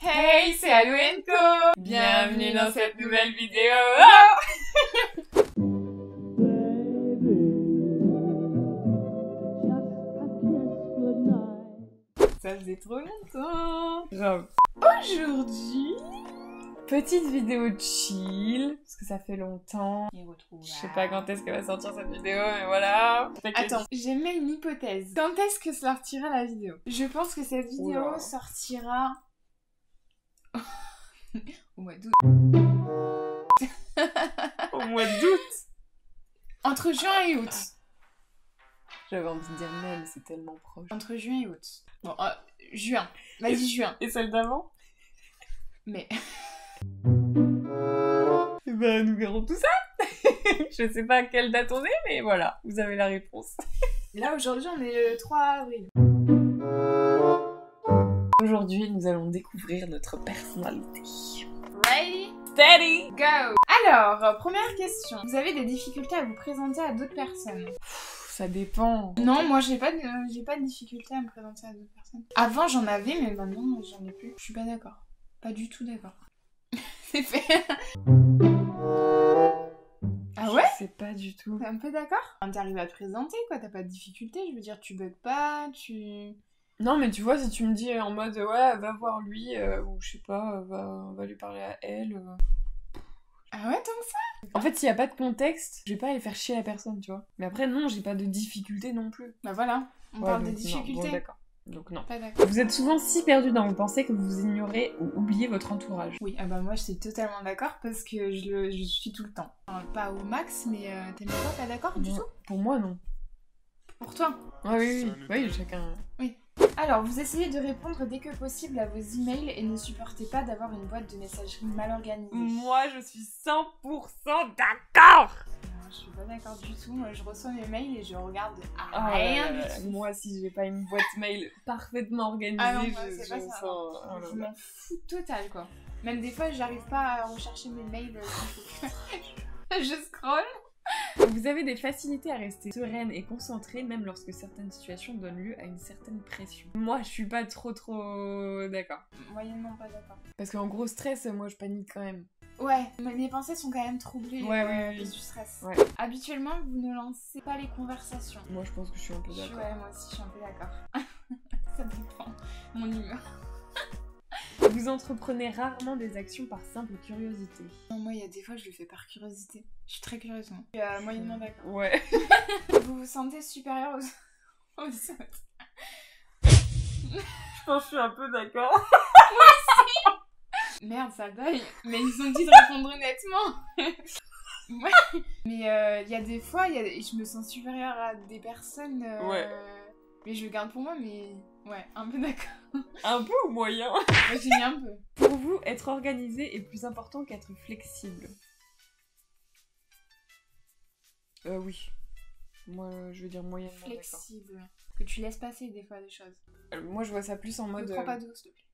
Hey, c'est Alou & Co. Bienvenue dans cette nouvelle vidéo. Ça faisait trop longtemps. Grave. Aujourd'hui, petite vidéo chill, parce que ça fait longtemps. Je sais pas quand est-ce qu'elle va sortir cette vidéo, mais voilà. Attends, j'ai mis une hypothèse. Quand est-ce que sortira la vidéo? Je pense que cette vidéo sortira au mois d'août. Au mois d'août? Entre juin et août. J'avais envie de dire mai, mais c'est tellement proche. Entre juin et août. Bon, juin. Vas-y, juin. Et celle d'avant? Mais... Ben, nous verrons tout ça. Je sais pas à quelle date on est, mais voilà, vous avez la réponse. Là, aujourd'hui, on est le 3 avril. Aujourd'hui, nous allons découvrir notre personnalité. Ready? Steady? Go! Alors, première question. Vous avez des difficultés à vous présenter à d'autres personnes? Ça dépend. Non, moi j'ai pas de difficulté à me présenter à d'autres personnes. Avant j'en avais, mais maintenant j'en ai plus. Je suis pas d'accord. Pas du tout d'accord. C'est fait. Ah ouais? C'est pas du tout. T'es un peu d'accord? T'arrives à te présenter quoi, t'as pas de difficulté, je veux dire tu bugs pas, tu... Non mais tu vois, si tu me dis en mode ouais, va voir lui, ou je sais pas, va lui parler à elle... Ah ouais, tant que ça? En fait, s'il y a pas de contexte, je vais pas aller faire chier la personne, tu vois. Mais après, non, j'ai pas de difficulté non plus. Bah voilà, on parle de difficultés. Bon, d'accord. Donc non. Pas d'accord. Vous êtes souvent si perdu dans vos pensées que vous ignorez ou oubliez votre entourage. Oui, ah bah moi je suis totalement d'accord parce que je suis tout le temps. Enfin, pas au max, mais t'es même pas d'accord du tout? Pour moi, non. Pour toi? Ah oui, chacun... Oui. Alors, vous essayez de répondre dès que possible à vos emails et ne supportez pas d'avoir une boîte de messagerie mal organisée. Moi, je suis 100% d'accord. Je suis pas d'accord du tout. Moi, je reçois mes mails et je regarde rien du tout. Moi, si j'ai pas une boîte mail parfaitement organisée, je m'en fous total, quoi. Même des fois, j'arrive pas à rechercher mes mails. Je scrolle. Vous avez des facilités à rester sereine et concentrée même lorsque certaines situations donnent lieu à une certaine pression. Moi, je suis pas trop d'accord. Moyennement pas d'accord. Parce qu'en gros stress, moi je panique quand même. Ouais, mes pensées sont quand même troublées du stress. Ouais. Habituellement, vous ne lancez pas les conversations. Moi, je pense que je suis un peu d'accord. Ouais, moi aussi, je suis un peu d'accord. Ça dépend. Mon humeur. Vous entreprenez rarement des actions par simple curiosité. Non, moi, il y a des fois, je le fais par curiosité. Je suis très curieuse, moi. Je suis moyennement d'accord. Ouais. Vous vous sentez supérieur aux autres. Je pense que je suis un peu d'accord. Moi aussi. Merde, ça baille. Mais ils ont dit de répondre honnêtement. Ouais. Mais il y a des fois, je me sens supérieure à des personnes... Ouais. Mais je le garde pour moi, mais... Ouais, un peu d'accord. Un peu ou moyen? Moi j'ai mis un peu. Pour vous, être organisé est plus important qu'être flexible? Oui. Moi, je veux dire moyennement d'accord. Flexible. Que tu laisses passer des fois des choses. Moi, je vois ça plus en mode... Ne prends pas d'eau, s'il te plaît.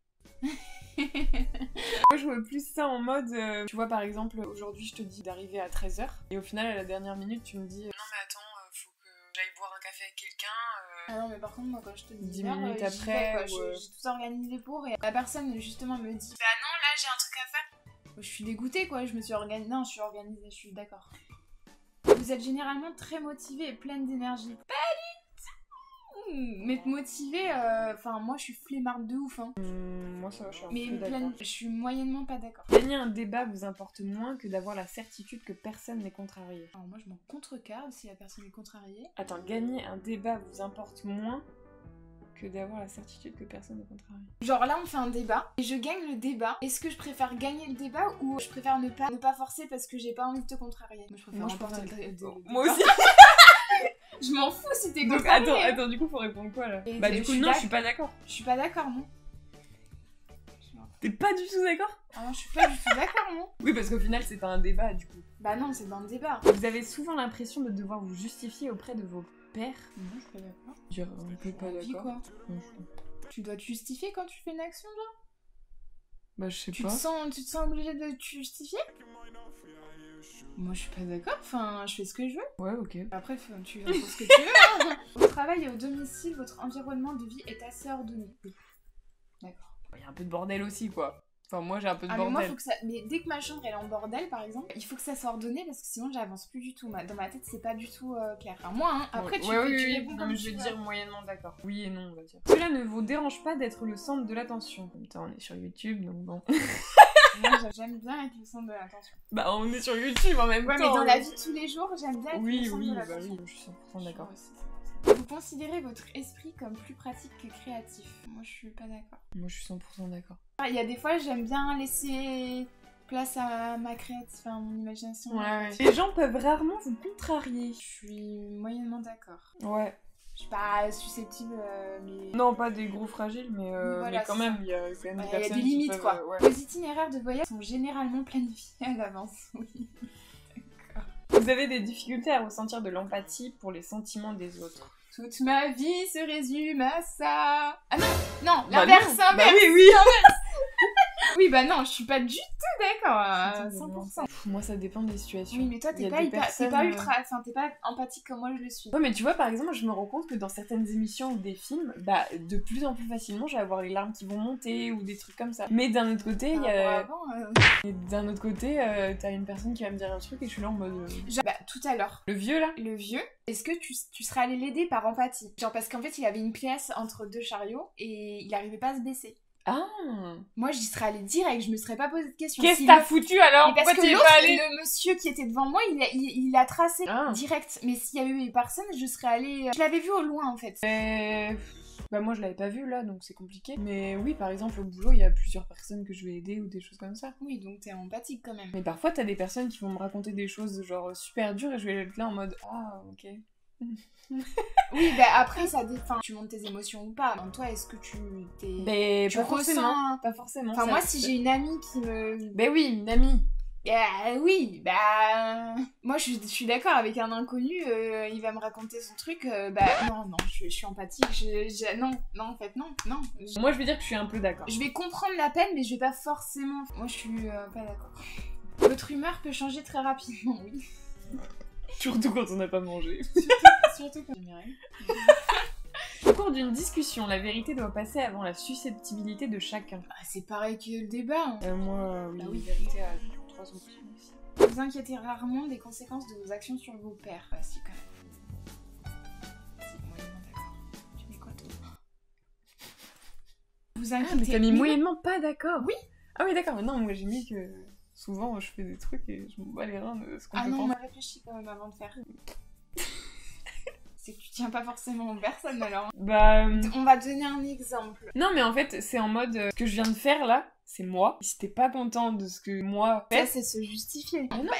Moi, je vois plus ça en mode... tu vois, par exemple, aujourd'hui, je te dis d'arriver à 13h. Et au final, à la dernière minute, tu me dis... non, mais attends, faut que j'aille boire un café avec quelqu'un... Ah non, mais par contre, moi, quand je te dis 10 minutes après, j'ai tout organisé pour, et la personne, justement, me dit bah non, là, j'ai un truc à faire. Je suis dégoûtée, quoi, je me suis organisée. Non, je suis organisée, je suis d'accord. Vous êtes généralement très motivée et pleine d'énergie. Pas du tout. Mais motivée, enfin, moi, je suis flemmarde de ouf, hein. Moi, ça va, je suis un peu d'accord. Je suis moyennement pas d'accord. Gagner un débat vous importe moins que d'avoir la certitude que personne n'est contrarié. Alors moi, je m'en contrecarre si la personne est contrariée. Attends, gagner un débat vous importe moins que d'avoir la certitude que personne n'est contrarié. Genre là, on fait un débat et je gagne le débat. Est-ce que je préfère gagner le débat ou je préfère ne pas forcer parce que j'ai pas envie de te contrarier? Moi, je préfère remporter le débat. Moi aussi. Je m'en fous si t'es contrarié. Donc attends, du coup, faut répondre quoi là? Bah du coup, non, je suis pas d'accord. Je suis pas d'accord, non. T'es pas du tout d'accord? Ah non, je suis pas du tout d'accord, non. Oui, parce qu'au final, c'est pas un débat, du coup. Bah non, c'est pas un débat. Vous avez souvent l'impression de devoir vous justifier auprès de vos pairs? Non, je suis pas d'accord. Dire un peu pas d'accord. Quoi. Tu dois te justifier quand tu fais une action, genre? Bah, je sais pas. Tu te sens obligé de te justifier? Moi, je suis pas d'accord. Enfin, je fais ce que je veux. Ouais, ok. Après, tu fais ce que tu veux, hein. Au travail et au domicile, votre environnement de vie est assez ordonné. D'accord. Il y a un peu de bordel aussi, quoi. Enfin, moi, j'ai un peu de bordel. Mais moi, faut que ça... Mais dès que ma chambre, elle est en bordel, par exemple, il faut que ça soit ordonné, parce que sinon, j'avance plus du tout. Dans ma tête, c'est pas du tout clair. Enfin, moi, hein, après, tu réponds non, comme mais tu je vais veux. dire moyennement d'accord. Oui et non, on va dire. Cela ne vous dérange pas d'être le centre de l'attention. En même temps, on est sur YouTube, donc bon... Moi, j'aime bien être le centre de l'attention. Bah, on est sur YouTube en même temps. Ouais, mais dans la vie de tous les jours, j'aime bien être le centre de l'attention. Oui, je suis 100% d'accord. Vous considérez votre esprit comme plus pratique que créatif? Moi, je suis pas d'accord. Moi, je suis 100% d'accord. Il y a des fois, j'aime bien laisser place à ma créativité, enfin, mon imagination. Ouais. Les gens peuvent rarement vous contrarier. Je suis moyennement d'accord. Ouais. Je suis pas susceptible, mais... Non, pas des gros fragiles, mais, voilà, mais quand même, il y a quand même des personnes y a des limites, peuvent, quoi. Ouais. Les itinéraires de voyage sont généralement planifiés à l'avance, oui. D'accord. Vous avez des difficultés à ressentir de l'empathie pour les sentiments des autres. Toute ma vie se résume à ça. Ah non, l'inverse, Bah oui. Oui, bah non, je suis pas du tout d'accord à 100%. Moi, ça dépend des situations. Oui, mais toi, t'es pas empathique comme moi je le suis. Ouais, mais tu vois, par exemple, je me rends compte que dans certaines émissions ou des films, bah, de plus en plus facilement, je vais avoir les larmes qui vont monter ou des trucs comme ça. Mais d'un autre côté, il y a... Et d'un autre côté, t'as une personne qui va me dire un truc et je suis là en mode... Genre, bah, tout à l'heure. Le vieux, là? Le vieux, est-ce que tu serais allé l'aider par empathie? Genre, parce qu'en fait, il avait une pièce entre deux chariots et il arrivait pas à se baisser. Ah. Moi, j'y serais allée direct, je me serais pas posé de questions. Qu'est-ce que t'as foutu alors? Parce que le monsieur qui était devant moi, il a tracé direct. Mais s'il y avait eu personne, je serais allée... Je l'avais vu au loin, en fait. Bah moi, je l'avais pas vu, là, donc c'est compliqué. Mais oui, par exemple, au boulot, il y a plusieurs personnes que je vais aider ou des choses comme ça. Oui, donc t'es empathique, quand même. Mais parfois, t'as des personnes qui vont me raconter des choses, genre, super dures, et je vais être là en mode « Ah, ok. » Oui, bah après, ça dépend. Tu montes tes émotions ou pas. En toi, est-ce que tu pas forcément. Pas forcément. Enfin, moi, si j'ai une amie qui me... Ben oui, une amie. Oui, bah... Moi, je suis d'accord avec un inconnu, il va me raconter son truc, non, je suis empathique, non, en fait, non. Moi, je vais dire que je suis un peu d'accord. Je vais comprendre la peine, mais je vais pas forcément... Moi, je suis pas d'accord. Votre humeur peut changer très rapidement, oui. Surtout quand on n'a pas mangé. Surtout quand Au cours d'une discussion, la vérité doit passer avant la susceptibilité de chacun. Ah, c'est pareil que le débat. Moi, oui, bah oui. La vérité a 3 options aussi. Vous inquiétez rarement des conséquences de vos actions sur vos pairs. Bah si, quand même. C'est moyennement d'accord. Tu mets quoi, toi? Vous inquiétez... mais t'as mis moyennement pas d'accord. Oui. Ah oui, d'accord. Non, moi j'ai mis que... Souvent, je fais des trucs et je me bats les reins de ce qu'on peut penser. Ah non, on a réfléchi quand même avant de faire. C'est que tu tiens pas forcément aux personnes alors. Bah... On va donner un exemple. Non, mais en fait, c'est en mode... ce que je viens de faire, là, c'est moi. Si t'es pas content de ce que moi fais... Ça, c'est se justifier. Ah non,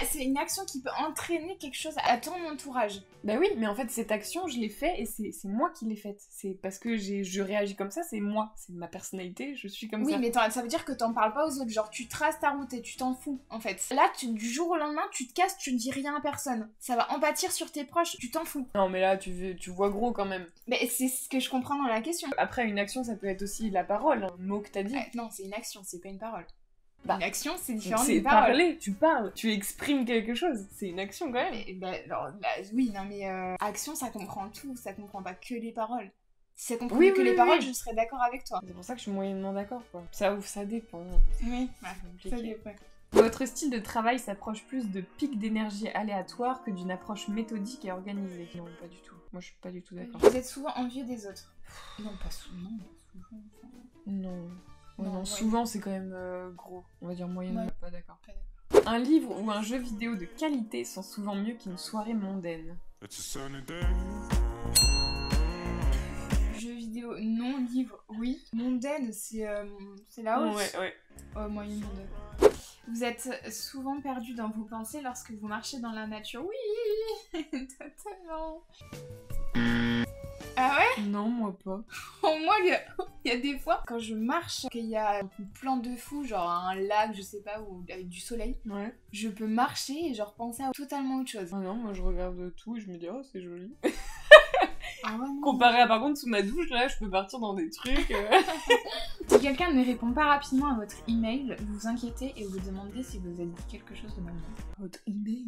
c'est une action qui peut entraîner quelque chose à ton entourage. Bah oui, mais en fait, cette action, je l'ai faite et c'est moi qui l'ai faite. C'est parce que je réagis comme ça, c'est moi. C'est ma personnalité, je suis comme ça. Oui, mais ça veut dire que t'en parles pas aux autres. Genre, tu traces ta route et tu t'en fous, en fait. Là, du jour au lendemain, tu te casses, tu ne dis rien à personne. Ça va en pâtir sur tes proches, tu t'en fous. Non, mais là, tu vois gros quand même. Mais c'est ce que je comprends dans la question. Après, une action, ça peut être aussi la parole, un mot que t'as dit. Non, c'est une action, c'est pas une parole. Bah, une action, c'est différent d'une parole. Parler, tu parles, tu exprimes quelque chose, c'est une action quand même. Oui, non mais action, ça comprend tout, ça comprend pas que les paroles. Si ça comprenait les paroles, je serais d'accord avec toi. C'est pour ça que je suis moyennement d'accord, quoi. Ça dépend. Oui, ça dépend. Votre style de travail s'approche plus de pics d'énergie aléatoires que d'une approche méthodique et organisée. Non, pas du tout. Moi, je suis pas du tout d'accord. Vous êtes souvent envieux des autres? Non, pas souvent. Non. Non, souvent c'est quand même gros. On va dire moyennement, pas d'accord. Un livre ou un jeu vidéo de qualité sont souvent mieux qu'une soirée mondaine. Jeu vidéo, non. Livre, oui. Mondaine, c'est la hausse. Ouais. Moyennement d'accord. Vous êtes souvent perdu dans vos pensées lorsque vous marchez dans la nature. Oui, totalement. Ah ouais? Non, moi pas. Moi, il y a des fois, quand je marche, qu'il y a un plan de fou, genre un lac, je sais pas, ou avec du soleil, je peux marcher et genre penser à totalement autre chose. Ah non, moi je regarde tout et je me dis, oh, c'est joli. Ah ouais, non. Comparé à par contre sous ma douche, là, je peux partir dans des trucs. Si quelqu'un ne répond pas rapidement à votre email, vous vous inquiétez et vous demandez si vous avez dit quelque chose de malveillant. Votre email?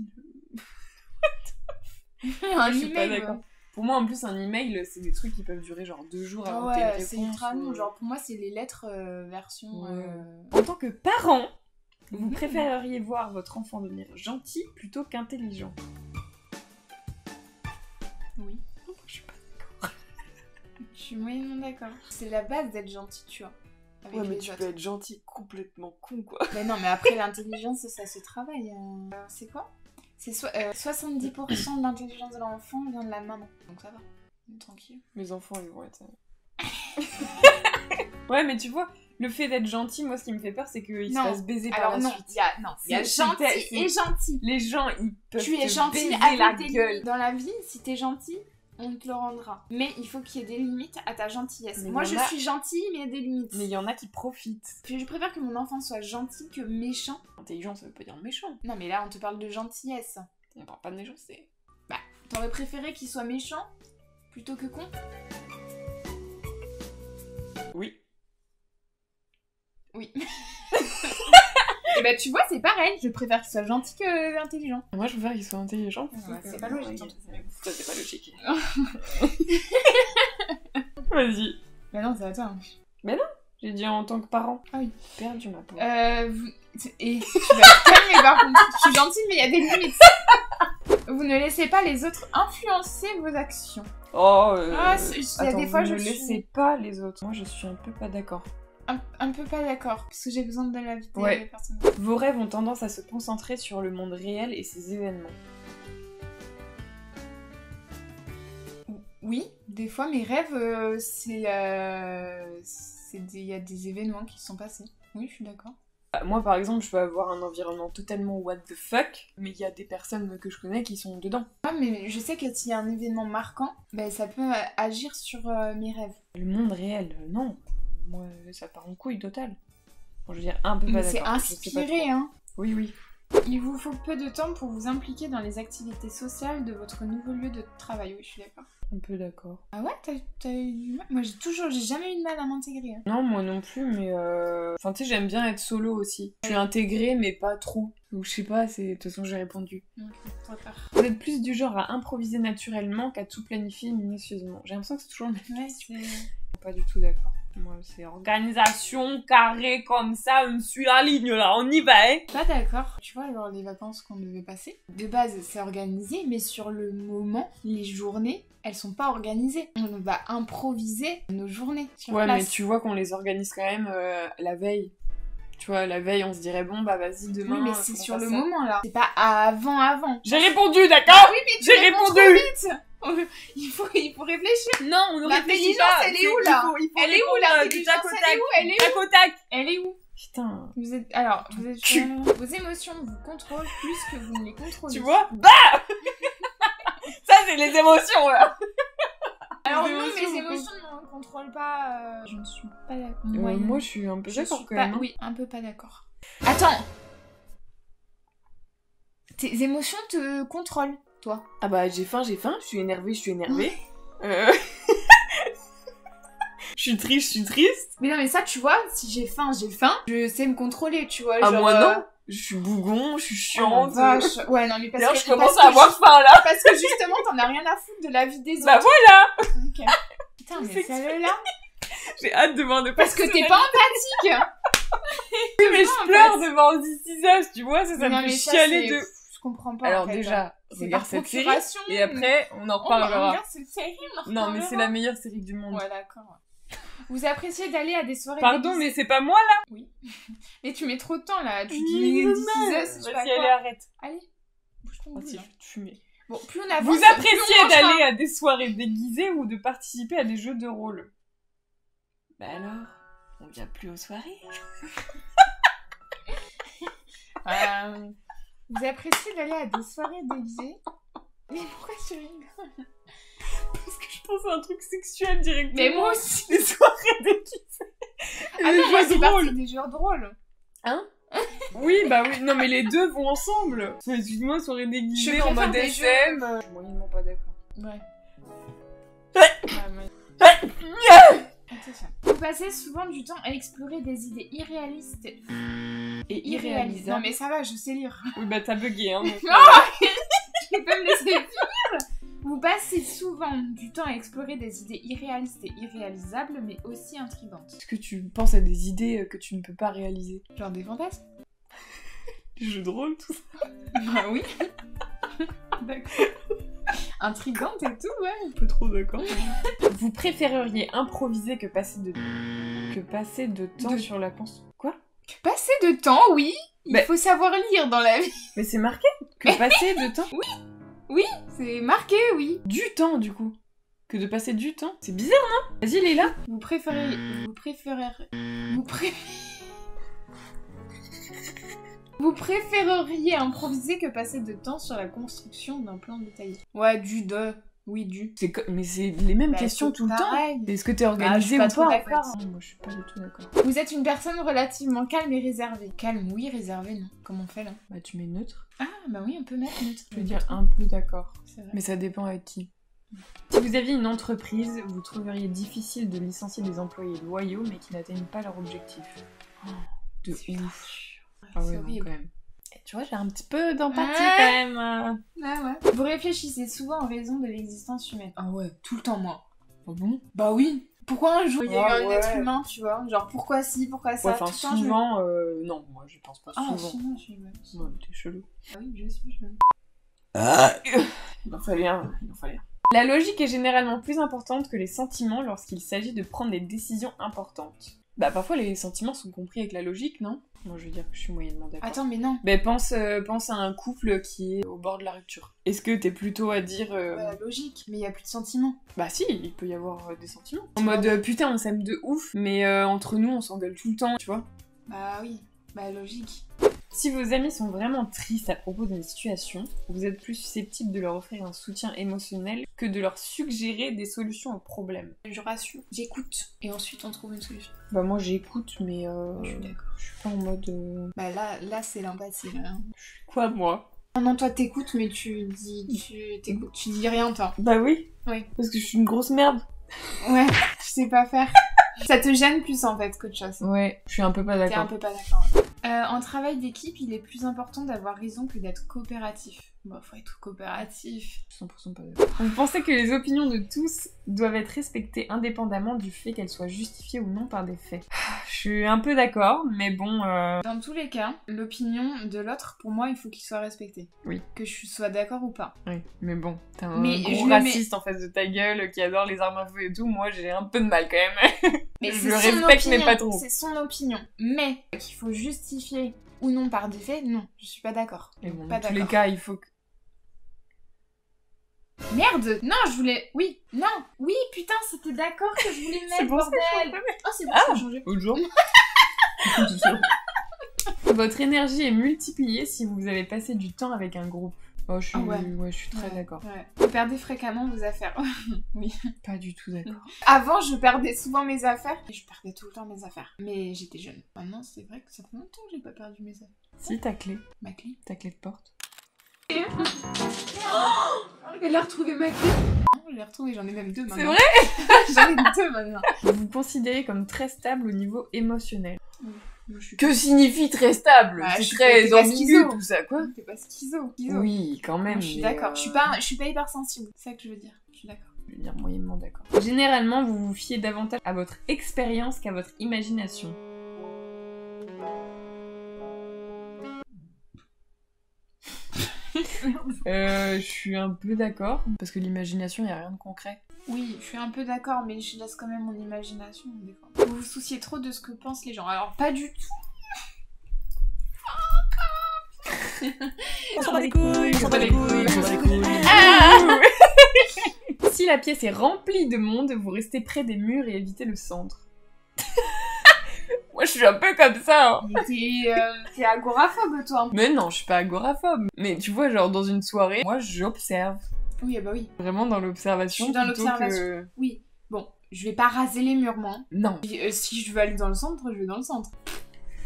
Un je suis email, pas d'accord. Pour moi, en plus, un email, c'est des trucs qui peuvent durer genre 2 jours avant que t'aies une réponse. C'est ultra long. Genre, pour moi, c'est les lettres version... En tant que parent, vous préféreriez voir votre enfant devenir gentil plutôt qu'intelligent? Oui. Je suis pas d'accord. Je suis moyennement d'accord. C'est la base d'être gentil, tu vois. Ouais, mais tu peux être gentil complètement con, quoi. Mais non, mais après, l'intelligence, ça se travaille. C'est quoi? C'est 70% de l'intelligence de l'enfant vient de la maman. Donc ça va, tranquille. Mes enfants, ils vont être... Ouais, mais tu vois, le fait d'être gentil, moi, ce qui me fait peur, c'est qu'ils se fassent baiser par la suite. Il y a gentil et gentil. Les gens, ils peuvent tu es gentil baiser avec la tes gueule. limites. Dans la vie, si t'es gentil, on te le rendra. Mais il faut qu'il y ait des limites à ta gentillesse. Mais moi, je suis gentille, mais il y a des limites. Mais il y en a qui profitent. Puis je préfère que mon enfant soit gentil que méchant. Intelligent, ça veut pas dire méchant. Non, mais là, on te parle de gentillesse. On parle pas de méchant, c'est... Bah, t'aurais préféré qu'il soit méchant plutôt que con? Oui. Oui. Et bah tu vois, c'est pareil, je préfère qu'il soit gentil que intelligent. Moi, je préfère qu'il soit intelligent. Ouais, c'est pas logique. Ça, c'est pas logique. Vas-y. Bah non, c'est à toi. Mais non, j'ai dit en tant que parent. Ah oui. Perdu ma peau. Et tu vas te calmer par contre. Je suis gentille, mais il y a des limites. Vous ne laissez pas les autres influencer vos actions. Oh, il y a des fois, je ne laissez pas les autres. Moi, je suis un peu pas d'accord. Un peu pas d'accord, parce que j'ai besoin de la vie des personnes. Vos rêves ont tendance à se concentrer sur le monde réel et ses événements. Oui, des fois mes rêves, il y a des événements qui se sont passés. Oui, je suis d'accord. Moi, par exemple, je peux avoir un environnement totalement what the fuck, mais il y a des personnes que je connais qui sont dedans. Ouais, mais je sais que s'il y a un événement marquant, ben, ça peut agir sur mes rêves. Le monde réel, non. Moi, ça part en couille totale. Bon, je veux dire, un peu pas d'accord. C'est inspiré, hein. Oui, oui. Il vous faut peu de temps pour vous impliquer dans les activités sociales de votre nouveau lieu de travail. Oui, je suis d'accord. Un peu d'accord. Ah ouais, t'as eu du mal? Moi, j'ai jamais eu de mal à m'intégrer. Hein. Non, moi non plus, mais enfin, tu sais, j'aime bien être solo aussi. Je suis intégrée, mais pas trop. Ou je sais pas, de toute façon, j'ai répondu. Ok, trop tard. Vous êtes plus du genre à improviser naturellement qu'à tout planifier minutieusement. J'ai l'impression que c'est toujours le même. Ouais, pas du tout d'accord. Moi, c'est organisation, carré, comme ça, on suit la ligne, là, on y va, hein. Pas d'accord. Tu vois, genre les vacances qu'on devait passer, de base, c'est organisé, mais sur le moment, les journées, elles sont pas organisées. On va improviser nos journées sur place. Mais tu vois qu'on les organise quand même la veille. Tu vois, la veille, on se dirait, bon, bah vas-y, demain... Oui, mais c'est sur le moment, là. C'est pas avant. J'ai répondu, d'accord? Oui, mais tu j'ai répondu vite. Il faut réfléchir. Non, on ne réfléchit pas. L'intelligence, elle est où, là? Elle est où, l'intelligence? Elle est où? Tac au tac. Elle est où? Putain. Vous êtes vos émotions vous contrôlent plus que vous ne les contrôlez. Tu vois? Bah ça, c'est les émotions, là. Alors non, mes émotions ne me contrôlent pas. Je ne suis pas d'accord. Moi, je suis un peu d'accord quand même. Oui, un peu pas d'accord. Attends. Tes émotions te contrôlent, toi. Ah bah, j'ai faim, je suis énervée. Je suis triste. Mais non, mais ça, tu vois, si j'ai faim, je sais me contrôler, tu vois. Ah, genre, moi non. Je suis bougon, je suis chiante. Oh, vache. Ouais, non, mais parce que... je commence à avoir faim, là. Parce que justement, t'en as rien à foutre de la vie des autres. Bah voilà. Ok. Putain, mais celle-là... J'ai hâte de voir de parce que t'es pas empathique. Oui, mais je pleure devant This Is Us, tu vois, ça me fait chialer de... Je comprends pas. Alors en fait, déjà, regarde cette série, et mais... après, on en reparlera. Regarde cette série, non, mais c'est la meilleure série du monde. Ouais, d'accord. Vous appréciez d'aller à des soirées Pardon, déguisées. mais c'est pas moi, là. Oui. Mais tu mets trop de temps, là. Tu dis This Is Us, je sais pas Vas-y, allez, quoi. arrête. Allez, bouge ton bout, là. Fumer. Bon, plus on avance, Vous appréciez d'aller à des soirées déguisées ou de participer à des jeux de rôle? Bah alors, on vient plus aux soirées. Vous appréciez d'aller à des soirées déguisées? Mais pourquoi tu rigoles? Parce que je pense à un truc sexuel directement. Mais moi aussi. Des soirées déguisées. Ah non, moi c'est parti des jeux de rôle. Hein? Oui, bah oui. Non, mais les deux vont ensemble. Excuse-moi, soirée déguisée en mode SM. Je suis moyennement pas d'accord. Ouais. Attention. Vous passez souvent du temps à explorer des idées irréalistes et irréalisables. Non mais ça va, je sais lire. Oui, bah t'as bugué, hein. Donc, tu peux me laisser finir? Vous passez souvent du temps à explorer des idées irréalistes et irréalisables, mais aussi intrigantes. Est-ce que tu penses à des idées que tu ne peux pas réaliser? Genre des fantasmes? Des jeux de rôle, tout ça? Bah oui. D'accord. Intrigante et tout, ouais. Un peu trop d'accord. Vous préféreriez improviser que passer de temps sur la construction? Quoi? Passer de temps, oui. Il faut savoir lire dans la vie. Mais c'est marqué que passer de temps. Oui. Oui, c'est marqué, oui. Du temps, du coup. Que de passer du temps. C'est bizarre, non? Vas-y, Léla. Vous préféreriez improviser que passer de temps sur la construction d'un plan détaillé. Ouais, oui, Mais c'est les mêmes questions tout le temps. Est-ce que t'es organisé ou pas? D'accord. Moi, je suis pas du tout d'accord. Vous êtes une personne relativement calme et réservée. Calme, oui, réservée, non. Comment on fait, là? Bah, tu mets neutre. Ah, bah oui, on peut mettre neutre. Je veux dire un peu d'accord. C'est vrai. Mais ça dépend avec qui. Si vous aviez une entreprise, vous trouveriez difficile de licencier des employés loyaux mais qui n'atteignent pas leur objectif. De ouf. Ah ouais, non, quand même. Et tu vois, j'ai un petit peu d'empathie quand même. Ah ouais. Vous réfléchissez souvent en raison de l'existence humaine. Ah ouais. Tout le temps, moi. Ah bon? Bah oui. Pourquoi un jour il y a eu un être humain, tu vois? Genre pourquoi ci, pourquoi ça? Enfin, souvent, non, moi je pense pas souvent. Ah, souvent, je suis bonne. Non, t'es chelou. Ah oui, je suis bonne. Il en fallait un. La logique est généralement plus importante que les sentiments lorsqu'il s'agit de prendre des décisions importantes. Bah parfois les sentiments sont compris avec la logique, non? Moi je veux dire que je suis moyennement d'accord. Attends, mais non. Mais pense à un couple qui est au bord de la rupture. Est-ce que t'es plutôt à dire... La logique, mais il y a plus de sentiments. Bah si, il peut y avoir des sentiments. En mode putain on s'aime de ouf, mais entre nous on s'engueule tout le temps, tu vois? Bah oui, bah logique. Si vos amis sont vraiment tristes à propos d'une situation, vous êtes plus susceptible de leur offrir un soutien émotionnel que de leur suggérer des solutions aux problèmes. Je rassure, j'écoute, et ensuite on trouve une solution. Bah moi j'écoute, mais je suis d'accord. Je suis pas en mode... Bah là c'est l'empathie, là. Quoi, moi? Non, toi t'écoutes, mais tu dis rien, toi. Bah oui. Oui. Parce que je suis une grosse merde. Ouais, tu sais pas faire. Ça te gêne plus en fait qu'autre chose. Ouais, je suis un peu pas d'accord. T'es un peu pas d'accord. Ouais. En travail d'équipe, il est plus important d'avoir raison que d'être coopératif. Bon, faut être coopératif. 100% pas d'accord. Vous pensez que les opinions de tous doivent être respectées indépendamment du fait qu'elles soient justifiées ou non par des faits? Je suis un peu d'accord, mais bon... Dans tous les cas, l'opinion de l'autre, pour moi, il faut qu'il soit respecté. Oui. Que je sois d'accord ou pas. Oui, mais bon, t'es un gros raciste en face de ta gueule qui adore les armes à feu et tout, moi j'ai un peu de mal quand même. Mais je le respecte, mais pas trop. C'est son opinion. Mais qu'il faut justifier ou non par des faits, non, je suis pas d'accord. Et bon, dans tous les cas, il faut que... Merde! Non, je voulais... Oui, non! Oui, putain, c'était d'accord que je voulais mettre, c'est bordel! Oh, c'est bon, ça a changé. Autre jour. Votre énergie est multipliée si vous avez passé du temps avec un groupe. Oh, je suis très d'accord. Ouais. Vous perdez fréquemment vos affaires. Oui. Pas du tout d'accord. Avant, je perdais souvent mes affaires. Et je perdais tout le temps mes affaires. Mais j'étais jeune. Maintenant, c'est vrai que ça fait longtemps que j'ai pas perdu mes affaires. Si, ta clé. Ma clé? Ta clé de porte. Elle a retrouvé ma clé. Non, je l'ai retrouvée, j'en ai même deux maintenant. C'est vrai? J'en ai deux maintenant. Vous vous considérez comme très stable au niveau émotionnel. Oui. Que signifie très stable? Bah, c'est très ambigu tout ça, quoi. T'es pas schizo. Oui, quand même. Moi, je suis d'accord. Je suis pas hypersensible. C'est ça que je veux dire. Je suis d'accord. Je veux dire moyennement d'accord. Généralement, vous vous fiez davantage à votre expérience qu'à votre imagination. Je suis un peu d'accord. Parce que l'imagination, il n'y a rien de concret. Oui, je suis un peu d'accord, mais je laisse quand même mon imagination des fois. Vous vous souciez trop de ce que pensent les gens. Alors, pas du tout. On s'en bat les couilles. Si la pièce est remplie de monde, vous restez près des murs et évitez le centre. Moi, je suis un peu comme ça. Hein. T'es agoraphobe, toi. Mais non, je suis pas agoraphobe. Mais tu vois, genre, dans une soirée, moi, j'observe. Oui, bah oui. Vraiment dans l'observation. Je suis dans l'observation. Oui. Bon, je vais pas raser les murs, moi. Non. Si je veux aller dans le centre, je vais dans le centre.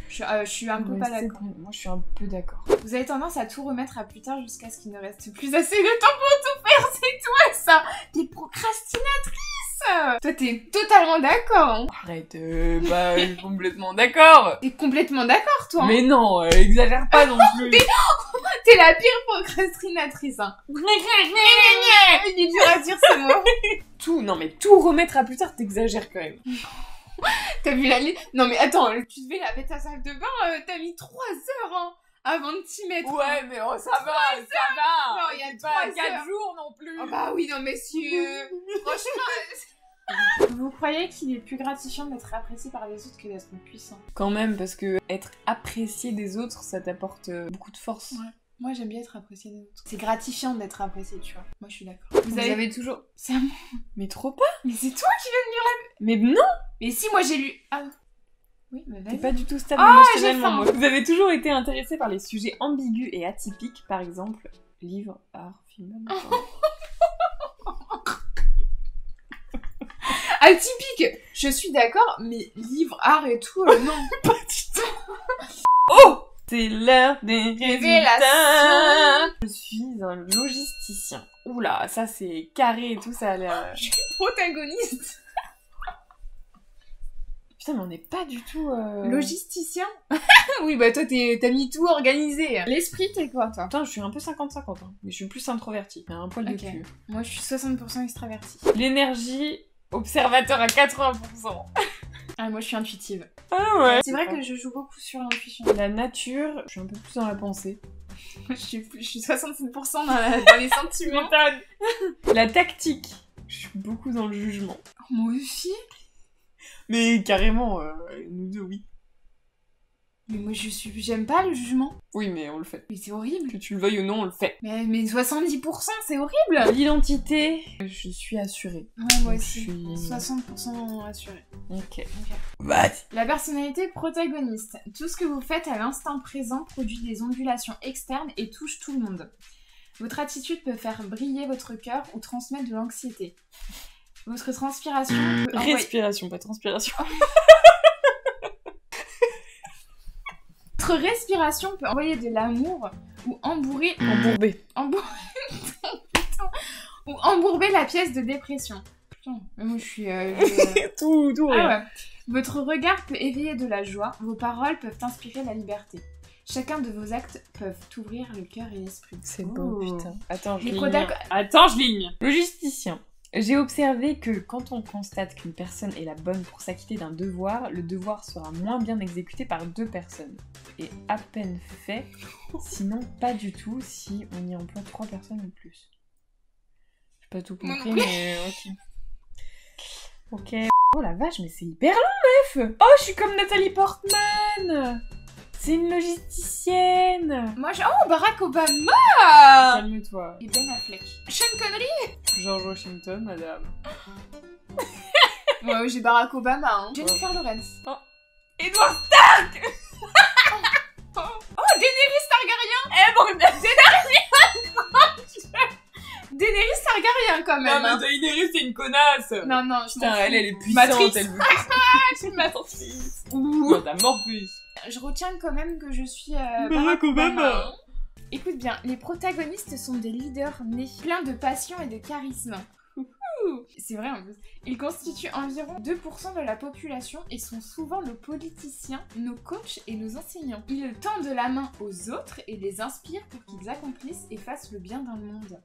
Je suis un peu pas d'accord. Moi, je suis un peu d'accord. Vous avez tendance à tout remettre à plus tard jusqu'à ce qu'il ne reste plus assez de temps pour tout faire, c'est toi, ça. T'es procrastinatrice. Toi, t'es totalement d'accord. Hein. Arrête, je suis complètement d'accord. T'es complètement d'accord, toi. Mais non, exagère pas non plus. T'es la pire procrastinatrice, hein. Il est dur à dire ce mot. Non mais tout remettre à plus tard, t'exagères quand même. T'as vu la liste? Non mais attends, tu devais laver ta salle de bain, t'as mis 3 heures, hein, avant de t'y mettre. Ouais, mais oh, ça va. Non, il y a pas 3 4 jours non plus. Oh bah oui, non mais si... Franchement... Vous croyez qu'il est plus gratifiant d'être apprécié par les autres que d'être puissant? Quand même, parce que être apprécié des autres, ça t'apporte beaucoup de force. Ouais. Moi, j'aime bien être appréciée des autres. C'est gratifiant d'être apprécié, tu vois. Moi, je suis d'accord. Vous avez toujours... C'est à moi. Mais trop pas. Mais c'est toi qui viens de lire la... Mais non. Mais si, moi, j'ai lu... Ah oui, mais vas-y. T'es pas du tout stable émotionnellement, moi. Vous avez toujours été intéressé par les sujets ambigus et atypiques, par exemple, livres, art, film... Atypique, je suis d'accord, mais livre, art et tout, non. Pas du tout. Oh, c'est l'heure des révélations. Je suis un logisticien. Oula, ça c'est carré et tout, ça a l'air... Je suis protagoniste. Putain, mais on n'est pas du tout... Logisticien. Oui, bah toi t'as mis tout organisé. L'esprit, t'es quoi, toi? Putain, je suis un peu 50-50, hein. Mais je suis plus introvertie, mais un poil de cul. Moi, je suis 60% extravertie. L'énergie... Observateur à 80%. Ah, moi je suis intuitive. Ah ouais. C'est vrai que je joue beaucoup sur l'intuition. La nature, je suis un peu plus dans la pensée. Je suis 67% dans les sentiments. La tactique, je suis beaucoup dans le jugement. Moi aussi. Mais carrément, nous deux, oui. Mais moi j'aime pas le jugement. Oui, mais on le fait. Mais c'est horrible. Que tu le veuilles ou non, on le fait. Mais 70%, c'est horrible. L'identité, je suis assurée. Ouais, moi aussi. Je suis... 60% assurée. Ok. What? La personnalité protagoniste. Tout ce que vous faites à l'instant présent produit des ondulations externes et touche tout le monde. Votre attitude peut faire briller votre cœur ou transmettre de l'anxiété. Votre transpiration peut envoyer... Respiration, pas transpiration. Votre respiration peut envoyer de l'amour ou embourber la pièce de dépression. Putain, mais moi je suis... tout rien. Ouais. Votre regard peut éveiller de la joie, vos paroles peuvent inspirer la liberté. Chacun de vos actes peuvent ouvrir le cœur et l'esprit. C'est beau, putain. Attends, je ligne. Logisticien. J'ai observé que quand on constate qu'une personne est la bonne pour s'acquitter d'un devoir, le devoir sera moins bien exécuté par 2 personnes. Et à peine fait, sinon pas du tout si on y emploie 3 personnes ou plus. J'ai pas tout compris, mais ok. Ok. Oh la vache, mais c'est hyper long, meuf! Oh, je suis comme Nathalie Portman! C'est une logisticienne! Moi, Oh, Barack Obama! Calme-toi. Et Ben Affleck. Sean Connery! George Washington, madame. Ouais, j'ai Barack Obama, hein. Jennifer Lawrence. Oh. Edward Stark! Oh, Daenerys Targaryen! Eh bon, Daenerys Targaryen, quand même. Non, mais Daenerys, c'est une connasse! Non, putain, elle est puissante, Matrix. elle veut... C'est Matrix. Non, t'as Morpheus. Je retiens quand même que je suis Barack Obama. Écoute bien, les protagonistes sont des leaders nés, pleins de passion et de charisme. C'est vrai en plus. Ils constituent environ 2% de la population et sont souvent nos politiciens, nos coachs et nos enseignants. Ils tendent la main aux autres et les inspirent pour qu'ils accomplissent et fassent le bien dans le monde.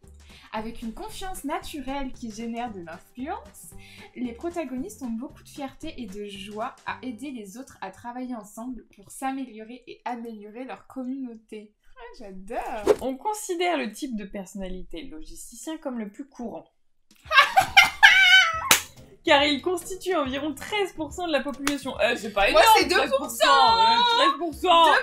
Avec une confiance naturelle qui génère de l'influence, les protagonistes ont beaucoup de fierté et de joie à aider les autres à travailler ensemble pour s'améliorer et améliorer leur communauté. Ah, j'adore! On considère le type de personnalité logisticien comme le plus courant. Car il constitue environ 13% de la population. C'est pas énorme. Moi, c'est 2%. 13%.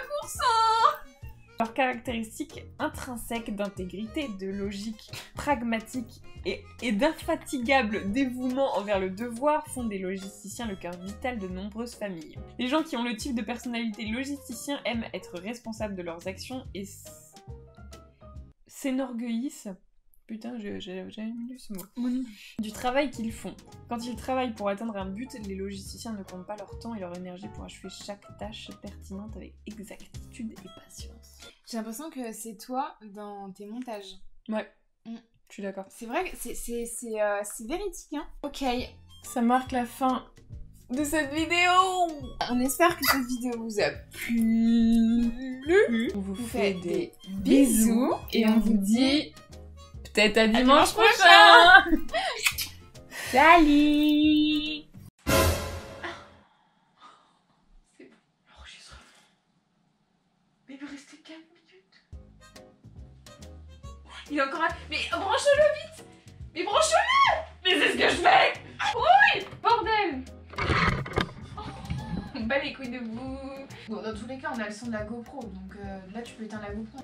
Leurs caractéristiques intrinsèques d'intégrité, de logique pragmatique et d'infatigable dévouement envers le devoir font des logisticiens le cœur vital de nombreuses familles. Les gens qui ont le type de personnalité logisticien aiment être responsables de leurs actions et s'enorgueillissent. Putain, j'avais lu ce mot. Du travail qu'ils font. Quand ils travaillent pour atteindre un but, les logisticiens ne comptent pas leur temps et leur énergie pour achever chaque tâche pertinente avec exactitude et patience. J'ai l'impression que c'est toi dans tes montages. Ouais, je suis d'accord. C'est vrai que c'est véridique, hein. Ok. Ça marque la fin de cette vidéo. On espère que cette vidéo vous a plu. On vous fait des bisous et on vous dit peut-être à dimanche prochain. Salut. C'est bon, l'enregistrement. Mais il me restait 4 minutes. Il est encore... Mais branche-le vite. Mais branche-le. Mais c'est ce que je fais. Oui, bordel. On bat les couilles de vous. Bon, dans tous les cas, on a le son de la GoPro, donc là tu peux éteindre la GoPro.